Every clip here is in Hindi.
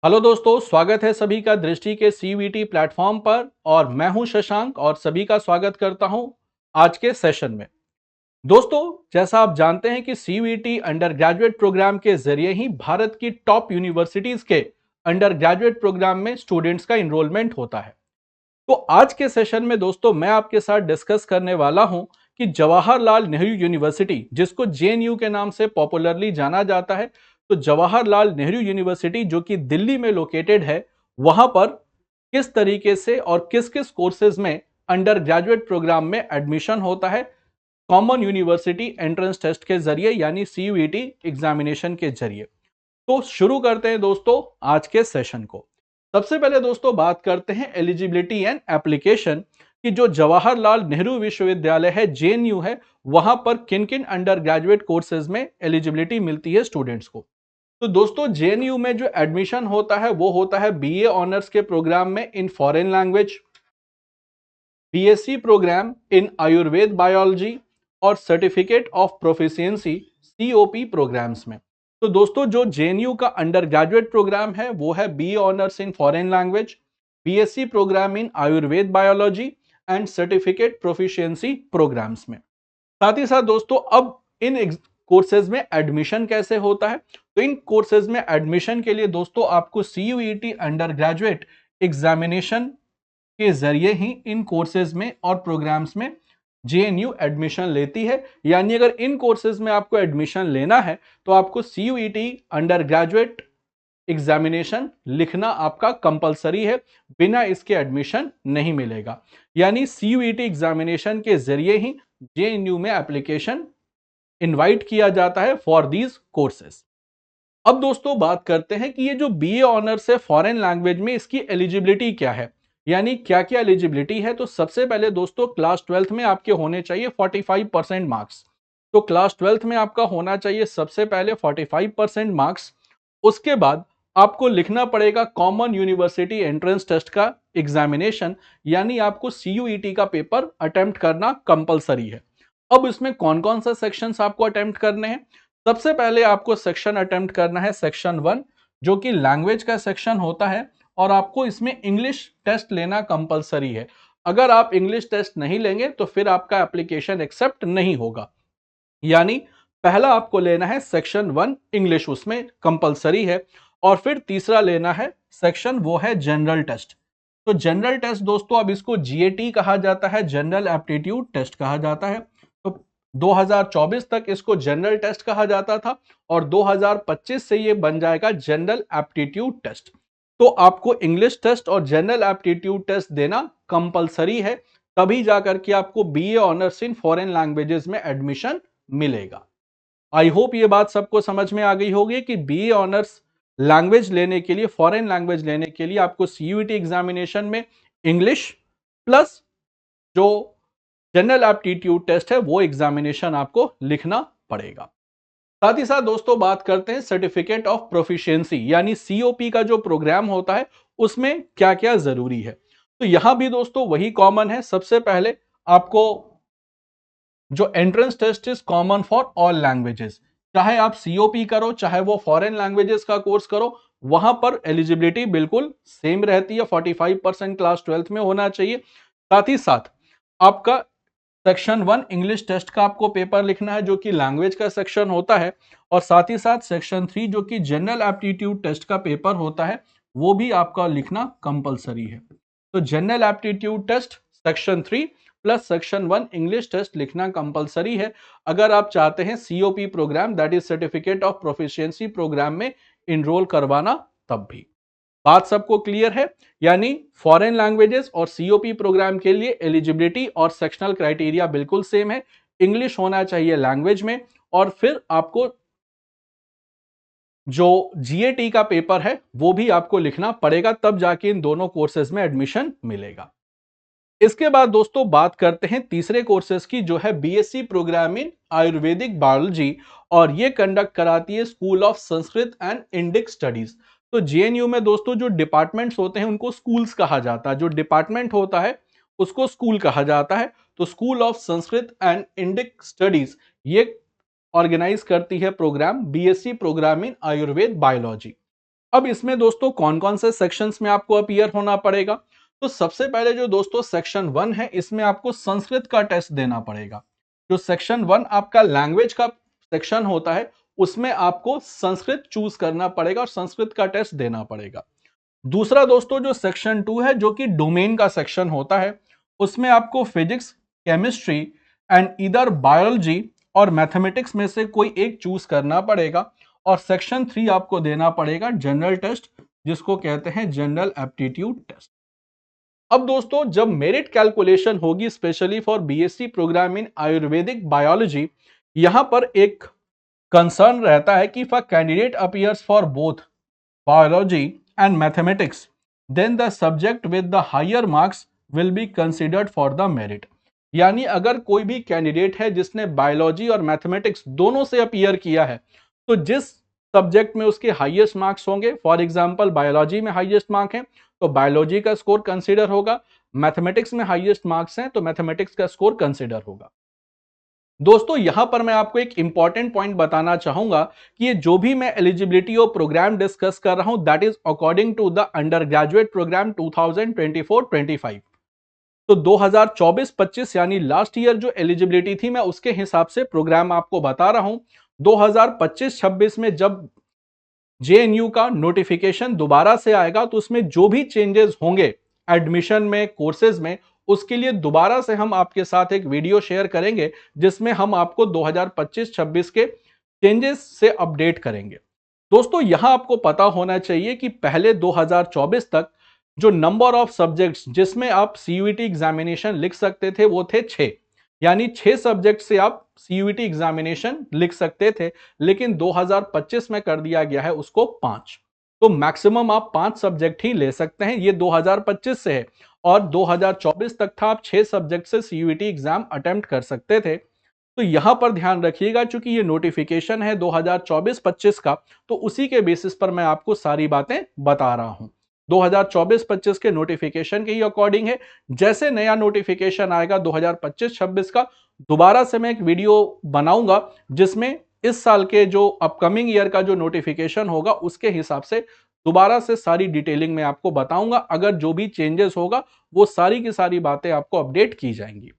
हेलो दोस्तों, स्वागत है सभी का दृष्टि के सीवीटी प्लेटफॉर्म पर। और मैं हूं शशांक और सभी का स्वागत करता हूं आज के सेशन में। दोस्तों, जैसा आप जानते हैं कि सीवीटी अंडर ग्रेजुएट प्रोग्राम के जरिए ही भारत की टॉप यूनिवर्सिटीज के अंडर ग्रेजुएट प्रोग्राम में स्टूडेंट्स का इनरोलमेंट होता है। तो आज के सेशन में दोस्तों मैं आपके साथ डिस्कस करने वाला हूं कि जवाहरलाल नेहरू यूनिवर्सिटी, जिसको जेएनयू के नाम से पॉपुलरली जाना जाता है, तो जवाहरलाल नेहरू यूनिवर्सिटी जो कि दिल्ली में लोकेटेड है, वहां पर किस तरीके से और किस किस कोर्सेज में अंडर ग्रेजुएट प्रोग्राम में एडमिशन होता है कॉमन यूनिवर्सिटी एंट्रेंस टेस्ट के जरिए, यानी सीयूईटी एग्जामिनेशन के जरिए। तो शुरू करते हैं दोस्तों आज के सेशन को। सबसे पहले दोस्तों बात करते हैं एलिजिबिलिटी एंड एप्लीकेशन कि जो जवाहरलाल नेहरू विश्वविद्यालय है, जेएनयू है, वहां पर किन किन अंडर ग्रेजुएट कोर्सेज में एलिजिबिलिटी मिलती है स्टूडेंट्स को। तो दोस्तों जेएनयू में जो एडमिशन होता है वो होता है बीए ऑनर्स के प्रोग्राम में in foreign language, BSc programme in Ayurveda biology और certificate of proficiency COP programmes में। तो दोस्तों जो जेएनयू का अंडर ग्रेजुएट प्रोग्राम है वो है BA honours in foreign language, BSc programme in Ayurveda biology and certificate proficiency programmes में। साथ ही साथ दोस्तों अब इन कोर्सेज में एडमिशन कैसे होता है, तो इन कोर्सेज में एडमिशन के लिए दोस्तों आपको सीयूईटी अंडर ग्रेजुएट एग्जामिनेशन के जरिए ही इन कोर्सेज में और प्रोग्राम्स में जेएनयू एडमिशन लेती है। यानी अगर इन कोर्सेज में आपको एडमिशन लेना है तो आपको सीयूईटी अंडर ग्रेजुएट एग्जामिनेशन लिखना आपका कंपलसरी है, बिना इसके एडमिशन नहीं मिलेगा। यानी सीयूईटी एग्जामिनेशन के जरिए ही जेएनयू में एप्लीकेशन इनवाइट किया जाता है फॉर दीज कोर्सेज। अब दोस्तों बात करते हैं कि ये जो बीए ऑनर्स है फॉरेन लैंग्वेज में, इसकी एलिजिबिलिटी क्या है, यानी क्या क्या एलिजिबिलिटी है। तो सबसे पहले दोस्तों क्लास 12th में आपके होने चाहिए 45% मार्क्स। तो क्लास 12th में आपका होना चाहिए सबसे पहले 45% मार्क्स। उसके बाद आपको लिखना पड़ेगा कॉमन यूनिवर्सिटी एंट्रेंस टेस्ट का एग्जामिनेशन, यानी आपको सीयूईटी का पेपर अटेम्प्ट करना कंपलसरी है। अब इसमें कौन कौन सा सेक्शंस आपको अटेम्प्ट करने हैं। सबसे पहले आपको सेक्शन अटेम्प्ट करना है सेक्शन 1, जो कि लैंग्वेज का सेक्शन होता है, और आपको इसमें इंग्लिश टेस्ट लेना कंपलसरी है। अगर आप इंग्लिश टेस्ट नहीं लेंगे तो फिर आपका एप्लीकेशन एक्सेप्ट नहीं होगा। यानी पहला आपको लेना है सेक्शन 1 इंग्लिश, उसमें कंपलसरी है। और फिर तीसरा लेना है सेक्शन, वो है जनरल टेस्ट। तो जनरल टेस्ट दोस्तों अब इसको जीएटी कहा जाता है, जनरल एप्टीट्यूड टेस्ट कहा जाता है। तो 2024 तक इसको जनरल टेस्ट कहा जाता था और 2025 से ये बन जाएगा जनरल एप्टीट्यूड टेस्ट। तो आपको इंग्लिश टेस्ट और जनरल एप्टीट्यूड टेस्ट देना कंपलसरी है, तभी जाकर के आपको BA honours in foreign languages में एडमिशन मिलेगा। आई होप ये बात सबको समझ में आ गई होगी कि बीए ऑनर्स लैंग्वेज लेने के लिए, फॉरेन लैंग्वेज लेने के लिए आपको सीयूईटी एग्जामिनेशन में इंग्लिश प्लस जो जनरल एप्टीट्यूड टेस्ट है वो एग्जामिनेशन आपको लिखना पड़ेगा। साथ ही साथ दोस्तों बात करते हैं सर्टिफिकेट ऑफ प्रोफिशिएंसी, यानी सीओपी का जो प्रोग्राम होता है उसमें क्या क्या जरूरी है। तो यहां भी दोस्तों वही कॉमन है। सबसे पहले आपको जो entrance test is common for all languages, चाहे आप सीओपी करो चाहे वो फॉरेन लैंग्वेजेस का कोर्स करो, वहां पर एलिजिबिलिटी बिल्कुल सेम रहती है। 45% क्लास 12th में होना चाहिए। साथ ही साथ आपका सेक्शन 1 इंग्लिश टेस्ट का आपको पेपर लिखना है, जो कि लैंग्वेज का सेक्शन होता है। और साथ ही साथ सेक्शन 3 जो कि जनरल एप्टीट्यूड टेस्ट का पेपर होता है, वो भी आपका लिखना कंपलसरी है। तो general aptitude test section 3 plus section 1 English test लिखना कंपलसरी है, अगर आप चाहते हैं COP programme, that is certificate of proficiency programme में इनरोल करवाना तब भी। बात सबको क्लियर है। यानी फॉरेन लैंग्वेजेस और सीओपी प्रोग्राम के लिए एलिजिबिलिटी और सेक्शनल क्राइटेरिया बिल्कुल सेम है। इंग्लिश होना चाहिए लैंग्वेज में, और फिर आपको जो जीएटी का पेपर है वो भी आपको लिखना पड़ेगा, तब जाके इन दोनों कोर्सेज में एडमिशन मिलेगा। इसके बाद दोस्तों बात करते हैं तीसरे कोर्सेज की, जो है BSc programme in Ayurvedic biology, और ये कंडक्ट कराती है school of Sanskrit and Indic studies. तो जेएनयू में दोस्तों जो डिपार्टमेंट्स होते हैं उनको स्कूल्स कहा जाता है, जो डिपार्टमेंट होता है उसको स्कूल कहा जाता है। तो school of Sanskrit and Indic studies ये ऑर्गेनाइज करती है programme BSc programme in Ayurveda biology. अब इसमें दोस्तों कौन कौन से सेक्शंस में आपको अपीयर होना पड़ेगा? तो सबसे पहले जो दोस्तों सेक्शन 1 है, इसमें आपको संस्कृत का टेस्ट देना पड़ेगा। जो सेक्शन 1 आपका लैंग्वेज का सेक्शन होता है, उसमें आपको संस्कृत चूज करना पड़ेगा और संस्कृत का टेस्ट देना पड़ेगा। दूसरा दोस्तों जो सेक्शन 2 है, जो कि डोमेन का सेक्शन होता है, उसमें आपको physics, chemistry and either biology और मैथमेटिक्स में से कोई एक चूज करना पड़ेगा। और सेक्शन 3 आपको देना पड़ेगा जनरल टेस्ट, जिसको कहते हैं जनरल एप्टीट्यूड टेस्ट। अब दोस्तों जब मेरिट कैलकुलेशन होगी specially for BSc programme in Ayurvedic biology, यहां पर एक कंसर्न रहता है कि if a candidate appears for both biology and mathematics, then the subject with the higher marks will be considered for the merit। यानी अगर कोई भी कैंडिडेट है जिसने बायोलॉजी और मैथमेटिक्स दोनों से अपीयर किया है, तो जिस सब्जेक्ट में उसके हाईएस्ट मार्क्स होंगे, फॉर एग्जांपल बायोलॉजी में हाईएस्ट मार्क है तो बायोलॉजी का स्कोर कंसीडर होगा, मैथमेटिक्स में हाईएस्ट मार्क्स हैं तो मैथमेटिक्स का स्कोर कंसीडर होगा। दोस्तों यहां पर मैं आपको एक इंपॉर्टेंट पॉइंट बताना चाहूंगा कि ये जो भी मैं एलिजिबिलिटी और प्रोग्राम डिस्कस कर रहा हूं, that is according to the undergraduate programme 2024-25। तो 2024-25 यानी लास्ट ईयर जो एलिजिबिलिटी थी, मैं उसके हिसाब से प्रोग्राम आपको बता रहा हूं। 2025-26 में जब जेएनयू का नोटिफिकेशन दोबारा से आएगा, तो उसमें जो भी चेंजेस होंगे एडमिशन में, कोर्सेज में, उसके लिए दोबारा से हम आपके साथ एक वीडियो शेयर करेंगे, जिसमें हम आपको 2025-26 के चेंजेस से अपडेट करेंगे। दोस्तों यहां आपको पता होना चाहिए कि पहले 2024 तक जो नंबर ऑफ सब्जेक्ट्स जिसमें आप सीयूईटी एग्जामिनेशन लिख सकते थे, वो थे 6। यानी 6 सब्जेक्ट से आप सीयूईटी एग्जामिनेशन लिख सकते थे, लेकिन 2025 में कर दिया गया है उसको 5। तो मैक्सिमम आप 5 सब्जेक्ट ही ले सकते हैं, ये 2025 से है। और 2024 तक था आप 6 सब्जेक्ट से सीयूईटी एग्जाम अटेम्प्ट कर सकते थे। तो यहां पर ध्यान रखिएगा, चूंकि ये नोटिफिकेशन है 2024-25 का, तो उसी के बेसिस पर मैं आपको सारी बातें बता रहा हूं। 2024-25 के नोटिफिकेशन के ही अकॉर्डिंग है। जैसे नया नोटिफिकेशन आएगा 2025-26 का, दोबारा से मैं एक वीडियो बनाऊंगा, जिसमें इस साल के जो अपकमिंग ईयर का जो नोटिफिकेशन होगा, उसके हिसाब से दोबारा से सारी डिटेलिंग में आपको बताऊंगा। अगर जो भी चेंजेस होगा, वो सारी की सारी बातें आपको अपडेट की जाएंगी।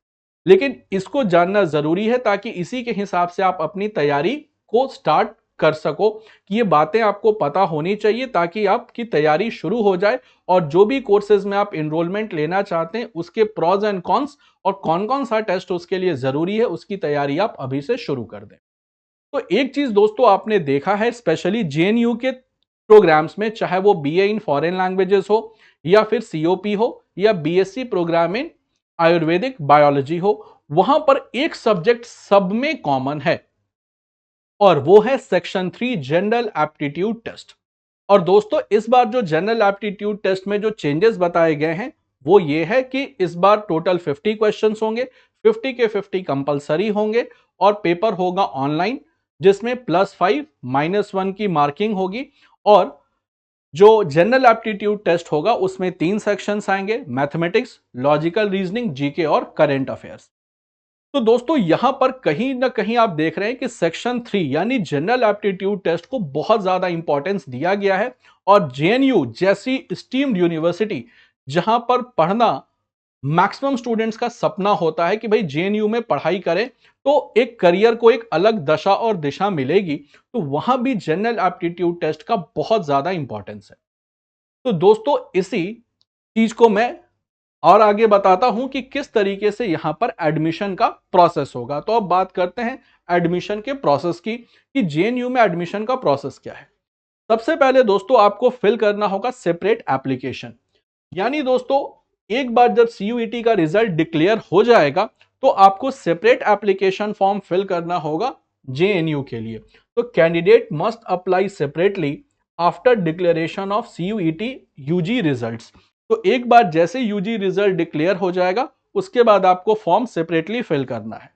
लेकिन इसको जानना जरूरी है, ताकि इसी के हिसाब से आप अपनी तैयारी को स्टार्ट कर सको, कि ये बातें आपको पता होनी चाहिए, ताकि आपकी तैयारी शुरू हो जाए और जो भी कोर्सेज में आप एनरोलमेंट लेना चाहते हैं, उसके प्रॉज एंड कॉन्स और कौन कौन सा टेस्ट उसके लिए जरूरी है, उसकी तैयारी आप अभी से शुरू कर दें। तो एक चीज दोस्तों आपने देखा है, स्पेशली जेएनयू के प्रोग्राम्स में, चाहे वो बीए इन फॉरेन लैंग्वेजेस हो, या फिर सीओपी हो, या BSc programme in Ayurvedic biology हो, वहां पर एक सब्जेक्ट सब में कॉमन है, और वो है सेक्शन 3 जनरल एप्टीट्यूड टेस्ट। और दोस्तों इस बार जो जनरल एप्टीट्यूड टेस्ट में जो चेंजेस बताए गए हैं, वो ये है कि इस बार टोटल 50 क्वेश्चंस होंगे, 50 के 50 कंपलसरी होंगे, और पेपर होगा ऑनलाइन, जिसमें +5 -1 की मार्किंग होगी। और जो जनरल एप्टीट्यूड टेस्ट होगा, उसमें 3 सेक्शंस आएंगे, मैथमेटिक्स, लॉजिकल रीजनिंग, जीके और करंट अफेयर्स। तो दोस्तों यहां पर कहीं ना कहीं आप देख रहे हैं कि सेक्शन 3 यानी जनरल एप्टीट्यूड टेस्ट को बहुत ज्यादा इंपॉर्टेंस दिया गया है। और जेएनयू जैसी स्टीम्ड यूनिवर्सिटी, जहां पर पढ़ना मैक्सिमम स्टूडेंट्स का सपना होता है कि भाई जेएनयू में पढ़ाई करें, तो एक करियर को एक अलग दशा और दिशा मिलेगी, तो वहां भी जनरल एप्टीट्यूड टेस्ट का बहुत ज्यादा इंपॉर्टेंस है। तो दोस्तों इसी चीज को मैं और आगे बताता हूं कि किस तरीके से यहां पर एडमिशन का प्रोसेस होगा। तो अब बात करते हैं एडमिशन के प्रोसेस की, कि जेएनयू में एडमिशन का प्रोसेस क्या है। सबसे पहले दोस्तों आपको फिल करना होगा सेपरेट एप्लीकेशन। यानी दोस्तों एक बार जब सीयूईटी का रिजल्ट डिक्लेयर हो जाएगा, तो आपको सेपरेट एप्लीकेशन फॉर्म फिल करना होगा जेएनयू के लिए। तो candidate must apply separately after declaration of CUET UG results. तो एक बार जैसे यूजी रिजल्ट डिक्लेयर हो जाएगा, उसके बाद आपको फॉर्म सेपरेटली फिल करना है।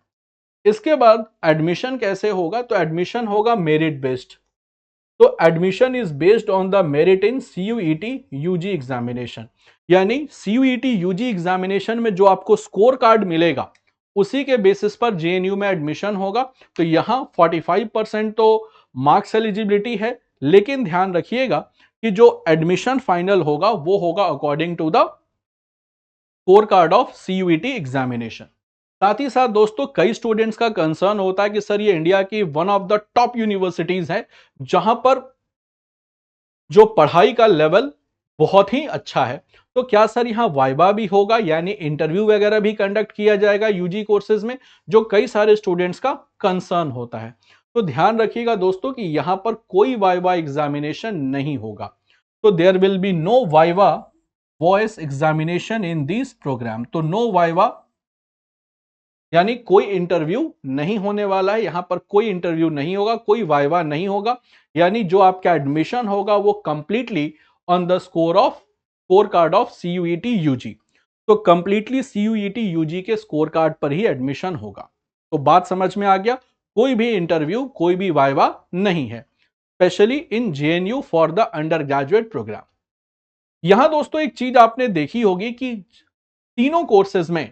इसके बाद एडमिशन कैसे होगा, तो एडमिशन होगा मेरिट बेस्ड। तो admission is based on the merit in CUET UG examination. यानी सीयूईटी यूजी एग्जामिनेशन में जो आपको स्कोर कार्ड मिलेगा, उसी के बेसिस पर जेएनयू में एडमिशन होगा। तो यहां 45% तो मार्क्स एलिजिबिलिटी है, लेकिन ध्यान रखिएगा कि जो एडमिशन फाइनल होगा वो होगा according to the score card of CUET examination. साथ ही साथ दोस्तों कई स्टूडेंट्स का कंसर्न होता है कि सर ये इंडिया की one of the top universities है जहां पर जो पढ़ाई का लेवल बहुत ही अच्छा है, तो क्या सर यहाँ वाइवा भी होगा यानी इंटरव्यू वगैरह भी कंडक्ट किया जाएगा यूजी कोर्सेज में, जो कई सारे स्टूडेंट्स का कंसर्न होता है। तो ध्यान रखिएगा दोस्तों कि यहां पर कोई वाइवा एग्जामिनेशन नहीं होगा। तो there will be no viva voce examination in this programme. तो नो वाइवा यानी कोई इंटरव्यू नहीं होने वाला है, यहां पर कोई इंटरव्यू नहीं होगा, कोई वाइवा नहीं होगा, यानी जो आपका एडमिशन होगा वो completely on the score card of CUET UG. तो कंप्लीटली सीयूईटी यूजी के स्कोर कार्ड पर ही एडमिशन होगा। तो बात समझ में आ गया, कोई भी इंटरव्यू कोई भी वाइवा नहीं है, specially in JNU for the undergraduate programme. यहां दोस्तों एक चीज आपने देखी होगी कि तीनों कोर्सेज में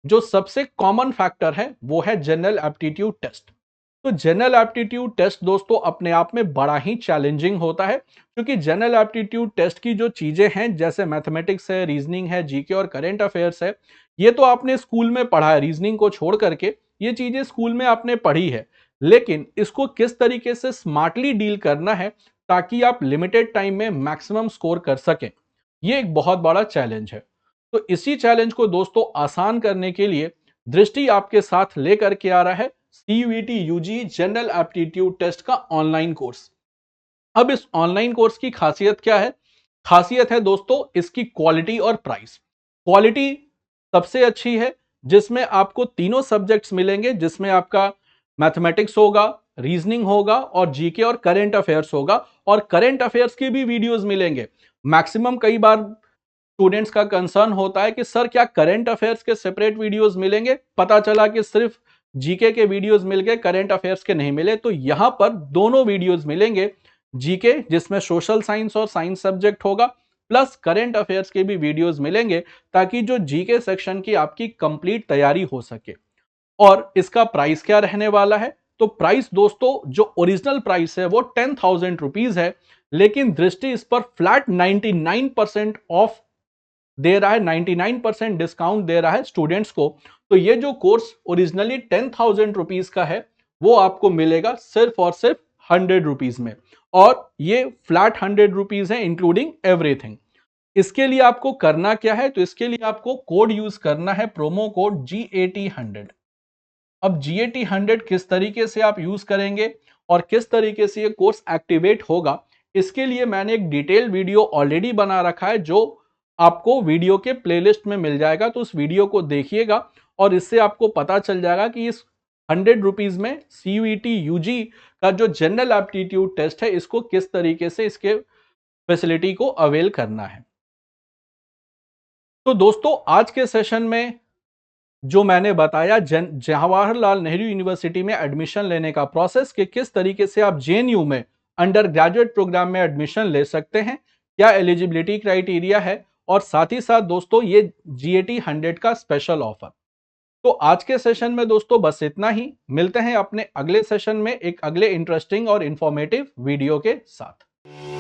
जो सबसे कॉमन फैक्टर है वो है जनरल एप्टीट्यूड टेस्ट। तो जनरल एप्टीट्यूड टेस्ट दोस्तों अपने आप में बड़ा ही चैलेंजिंग होता है, क्योंकि जनरल एप्टीट्यूड टेस्ट की जो चीजें हैं जैसे मैथमेटिक्स है, रीजनिंग है, जीके और करंट अफेयर्स है, ये तो आपने स्कूल में पढ़ा है, रीजनिंग को छोड़ करके ये चीजें स्कूल में आपने पढ़ी है। लेकिन इसको किस तरीके से स्मार्टली डील करना है ताकि आप लिमिटेड टाइम में मैक्सिमम स्कोर कर सकें, ये एक बहुत बड़ा चैलेंज है। तो इसी चैलेंज को दोस्तों आसान करने के लिए दृष्टि आपके साथ लेकर के आ रहा है CUET UG general aptitude test का ऑनलाइन कोर्स। अब इस ऑनलाइन कोर्स की खासियत क्या है? खासियत है दोस्तों इसकी क्वालिटी और प्राइस। क्वालिटी सबसे अच्छी है, जिसमें आपको तीनों सब्जेक्ट्स मिलेंगे, जिसमें आपका मैथमेटिक्स होगा, रीजनिंग होगा और जीके और करंट अफेयर्स होगा, और करंट अफेयर्स के भी वीडियोस मिलेंगे। मैक्सिमम कई बार स्टूडेंट्स का कंसर्न होता है कि सर क्या करंट अफेयर्स के सेपरेट वीडियोस मिलेंगे? पता चला कि सिर्फ जीके के वीडियोस मिल गए, करंट अफेयर्स के नहीं मिले। तो यहां पर दोनों वीडियोस मिलेंगे, जीके जिसमें सोशल साइंस और साइंस सब्जेक्ट होगा, प्लस करंट अफेयर्स के भी वीडियोस मिलेंगे, ताकि जो जीके सेक्शन की आपकी कंप्लीट तैयारी हो सके। और इसका प्राइस क्या रहने वाला है? तो प्राइस दोस्तों जो ओरिजिनल प्राइस है वो 10,000 रुपीज है, लेकिन दृष्टि इस पर फ्लैट 99% ऑफ दे रहा है, 99% डिस्काउंट दे रहा है स्टूडेंट्स को। तो ये जो कोर्स ओरिजिनली 10,000 रुपीज का है वो आपको मिलेगा सिर्फ और सिर्फ 100 रुपीज में, और ये फ्लैट 100 रुपीज है इंक्लूडिंग एवरीथिंग। इसके लिए आपको करना क्या है? तो इसके लिए आपको कोड यूज करना है, प्रोमो कोड GAT100। अब GAT100 किस तरीके से आप यूज करेंगे और किस तरीके से ये कोर्स एक्टिवेट होगा, इसके लिए मैंने एक डिटेल वीडियो ऑलरेडी बना रखा है, जो आपको वीडियो के प्लेलिस्ट में मिल जाएगा। तो उस वीडियो को देखिएगा और इससे आपको पता चल जाएगा कि इस 100 रुपीज में सीयूईटी यूजी का जो जनरल एप्टीट्यूड टेस्ट है इसको किस तरीके से इसके फैसिलिटी को अवेल करना है। तो दोस्तों आज के सेशन में जो मैंने बताया जवाहरलाल नेहरू यूनिवर्सिटी में एडमिशन लेने का प्रोसेस, कि किस तरीके से आप जेएनयू में अंडर ग्रेजुएट प्रोग्राम में एडमिशन ले सकते हैं, क्या एलिजिबिलिटी क्राइटेरिया है, और साथ ही साथ दोस्तों ये GAT100 का स्पेशल ऑफर। तो आज के सेशन में दोस्तों बस इतना ही। मिलते हैं अपने अगले सेशन में एक अगले इंटरेस्टिंग और इंफॉर्मेटिव वीडियो के साथ।